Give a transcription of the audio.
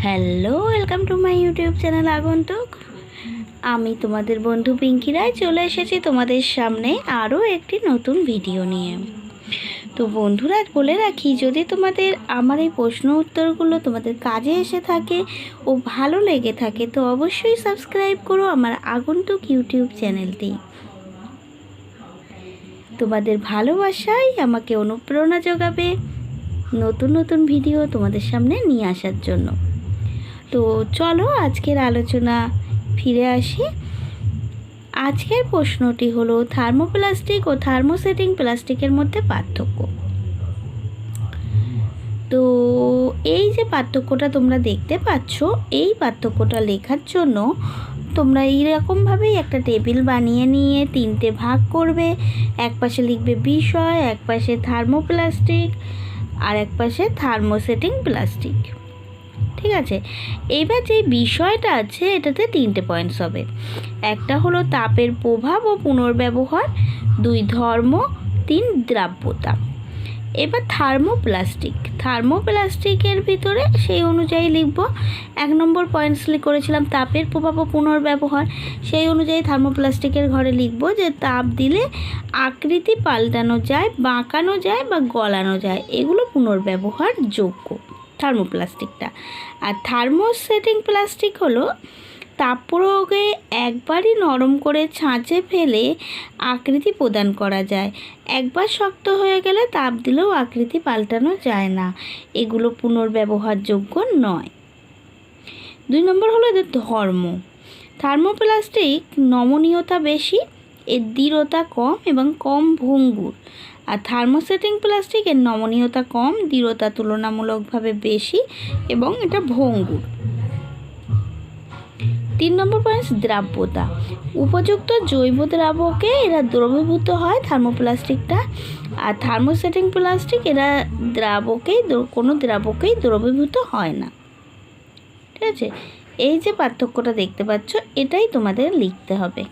Hello, welcome to my YouTube channel আগন্তুক। আমি তোমাদের বন্ধু পিঙ্কি রায় চলে এসেছি তোমাদের সামনে আরও একটি নতুন ভিডিও নিয়ে। তো বন্ধুরা, বলে রাখি, যদি তোমাদের আমার এই প্রশ্ন উত্তরগুলো তোমাদের কাজে এসে থাকে ও ভালো লেগে থাকে তো অবশ্যই সাবস্ক্রাইব করো আমার আগন্তুক ইউটিউব চ্যানেলটি। তোমাদের ভালোবাসাই আমাকে অনুপ্রেরণা যোগাবে নতুন নতুন ভিডিও তোমাদের সামনে নিয়ে আসার জন্য। তো চলো আজকের আলোচনা ফিরে আসি। আজকের প্রশ্নটি হলো থার্মোপ্লাস্টিক ও থার্মোসেটিং প্লাস্টিকের মধ্যে পার্থক্য। তো এই যে পার্থক্যটা তোমরা দেখতে পাচ্ছ, এই পার্থক্যটা লেখার জন্য তোমরা এইরকমভাবেই একটা টেবিল বানিয়ে নিয়ে তিনটে ভাগ করবে। এক পাশে লিখবে বিষয়, এক পাশে থার্মোপ্লাস্টিক আর এক পাশে থার্মোসেটিং প্লাস্টিক। ঠিক আছে, এইবার যে বিষয়টা আছে এটাতে তিনটে পয়েন্টস হবে। একটা হলো তাপের প্রভাব ও পুনর্ব্যবহার, 2 ধর্ম, 3 দ্রাব্যতা। এবার থার্মোপ্লাস্টিকের ভিতরে সেই অনুযায়ী লিখব। 1 নম্বর পয়েন্টস করেছিলাম তাপের প্রভাব ও পুনর্ব্যবহার, সেই অনুযায়ী থার্মোপ্লাস্টিকের ঘরে লিখব যে তাপ দিলে আকৃতি পাল্টানো যায়, বাঁকানো যায় বা গলানো যায়, এগুলো পুনর্ব্যবহার যোগ্য থার্মোপ্লাস্টিকটা। আর থার্মোসেটিং প্লাস্টিক হলো তাপ প্রয়োগে একবারই নরম করে ছাঁচে ফেলে আকৃতি প্রদান করা যায়, একবার শক্ত হয়ে গেলে তাপ দিলেও আকৃতি পাল্টানো যায় না, এগুলো পুনর্ব্যবহারযোগ্য নয়। 2 নম্বর হলো এদের ধর্ম। থার্মোপ্লাস্টিক নমনীয়তা বেশি, এর দৃঢ়তা কম এবং কম ভঙ্গুর। আর থার্মোসেটিং প্লাস্টিকের নমনীয়তা কম, দৃঢ়তা তুলনামূলকভাবে বেশি এবং এটা ভঙ্গুর। 3 নম্বর পয়েন্ট দ্রাব্যতা। উপযুক্ত জৈব দ্রাবকে এরা দ্রবীভূত হয় থার্মোপ্লাস্টিকটা, আর থার্মোসেটিং প্লাস্টিক এরা কোনো দ্রাবকেই দ্রবীভূত হয় না। ঠিক আছে, এই যে পার্থক্যটা দেখতে পাচ্ছ এটাই তোমাদের লিখতে হবে।